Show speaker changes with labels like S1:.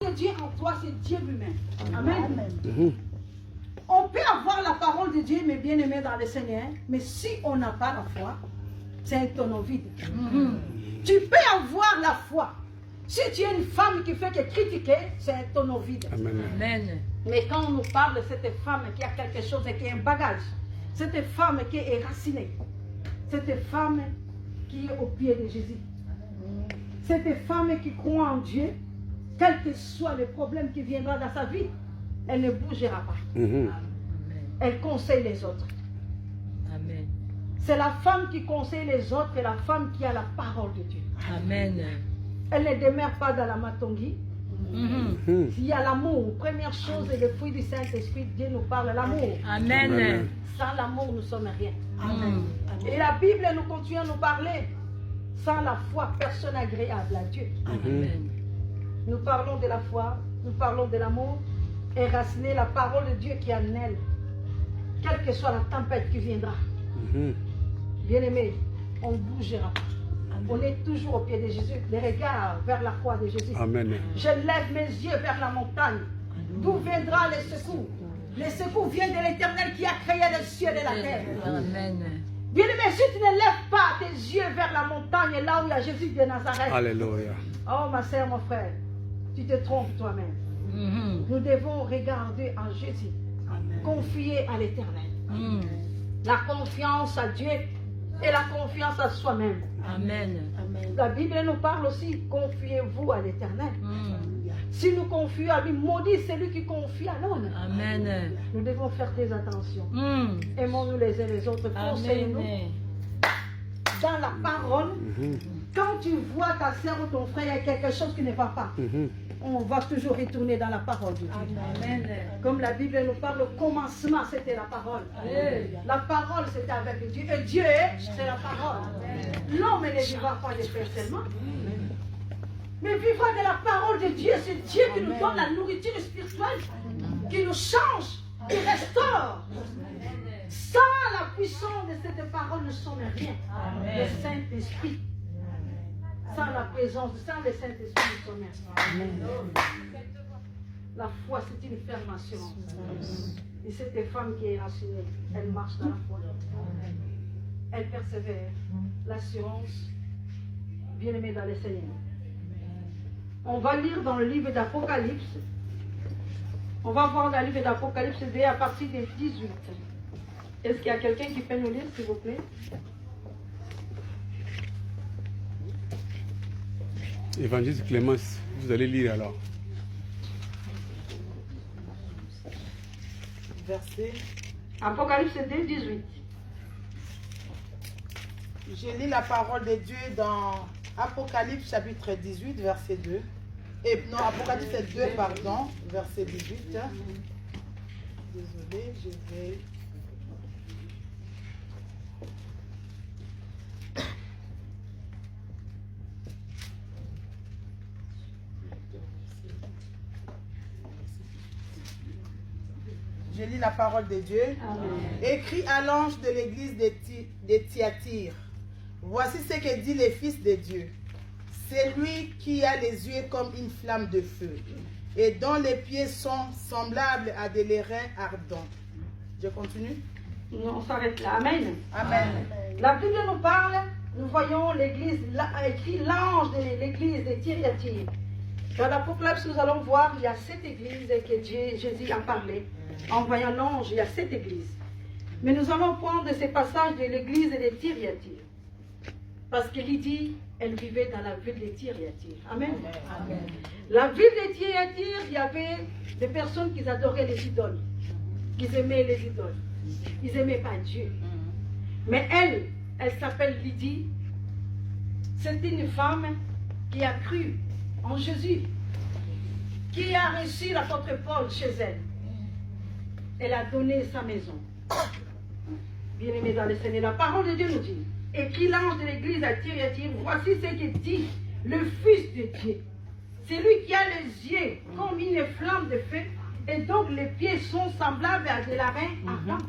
S1: de Dieu en toi, c'est Dieu lui-même. Amen. On peut avoir la parole de Dieu, mes bien-aimés dans le Seigneur, mais si on n'a pas la foi, c'est un tonneau vide. Tu peux avoir la foi. Si tu es une femme qui fait que critiquer, c'est un tonneau vide.
S2: Amen.
S1: Mais quand on nous parle de cette femme qui a quelque chose et qui a un bagage, cette femme qui est racinée, cette femme qui est au pied de Jésus, cette femme qui croit en Dieu, quel que soit le problème qui viendra dans sa vie, elle ne bougera pas. Elle conseille les autres.
S2: Amen.
S1: C'est la femme qui conseille les autres et la femme qui a la parole de Dieu.
S2: Amen.
S1: Elle ne demeure pas dans la matongie. S'il y a l'amour, première chose, et le fruit du Saint-Esprit, Dieu nous parle de l'amour.
S2: Amen.
S1: Sans l'amour, nous ne sommes rien. Amen. Et la Bible nous continue à nous parler. Sans la foi, personne agréable à Dieu.
S2: Amen.
S1: Nous parlons de la foi, nous parlons de l'amour, et raciner la parole de Dieu qui est en elle. Quelle que soit la tempête qui viendra. Bien-aimé, on ne bougera pas. On est toujours au pied de Jésus, les regards vers la croix de Jésus.
S3: Amen.
S1: Je lève mes yeux vers la montagne. D'où viendra le secours? Le secours vient de l'Éternel qui a créé les cieux et la terre.
S2: Amen.
S1: Bien-aimé, si tu ne lèves pas tes yeux vers la montagne, là où il y a Jésus de Nazareth.
S3: Alléluia.
S1: Oh ma soeur, mon frère, tu te trompes toi-même. Nous devons regarder en Jésus. Confier à l'Éternel. La confiance à Dieu et la confiance à soi-même.
S2: Amen.
S1: La Bible nous parle aussi, confiez-vous à l'Éternel. Si nous confions à lui, maudit celui qui confie à l'homme.
S2: Amen.
S1: Nous devons faire très attention. Aimons-nous les uns les autres. Conseillons-nous dans la parole. Quand tu vois ta soeur ou ton frère, il y a quelque chose qui ne va pas. On va toujours retourner dans la parole de Dieu. Amen. Comme la Bible nous parle, au commencement, c'était la parole. La parole, c'était avec Dieu. Et Dieu, c'est la parole. L'homme ne vivra pas de pain seulement, mais vivra de la parole de Dieu. C'est Dieu qui nous donne la nourriture spirituelle, qui nous change, qui restaure. Sans la puissance de cette parole, nous ne sommes rien. Le Saint-Esprit. Sans la présence, sans le Saint-Esprit, nous sommes rien. La foi, c'est une ferme assurance. Et cette femme qui est rassurée, elle marche dans la foi. Elle persévère. L'assurance, bien aimée dans le Seigneur. On va lire dans le livre d'Apocalypse. On va voir dans le livre d'Apocalypse à partir de 18. Est-ce qu'il y a quelqu'un qui peut nous lire, s'il vous plaît?
S3: Évangile Clémence, vous allez lire alors.
S4: Verset.
S1: Apocalypse 2, 18.
S4: Je lis la parole de Dieu dans Apocalypse chapitre 18, verset 2. Et non, Apocalypse 2, pardon, verset 18. Désolé, je vais... Je lis la parole de Dieu. Amen. Écrit à l'ange de l'église de Thyatire. Voici ce que dit le Fils de Dieu. C'est lui qui a les yeux comme une flamme de feu et dont les pieds sont semblables à des lérins ardents. Je continue?
S1: On s'arrête là. Amen.
S4: Amen.
S1: La Bible nous parle, nous voyons l'église, écrit l'ange de l'église de Thyatire. Dans l'Apocalypse, nous allons voir, il y a cette église que Jésus a parlé. En voyant l'ange, il y a cette église. Mais nous allons prendre ces passages de l'église de Thyatire. Parce qu'il dit, elle vivait dans la ville de Thyatire. Amen. Amen. La ville de Thyatire, il y avait des personnes qui adoraient les idoles. Qui aimaient les idoles. Ils n'aimaient pas Dieu. Mais elle s'appelle Lydie. C'est une femme qui a cru en Jésus. Qui a reçu l'apôtre Paul chez elle. Elle a donné sa maison. Bien-aimé dans le Seigneur, la parole de Dieu nous dit, écrit l'ange de l'église à Thyatire, voici ce que dit le Fils de Dieu. C'est lui qui a les yeux comme une flamme de feu, et donc les pieds sont semblables à des larins ardents.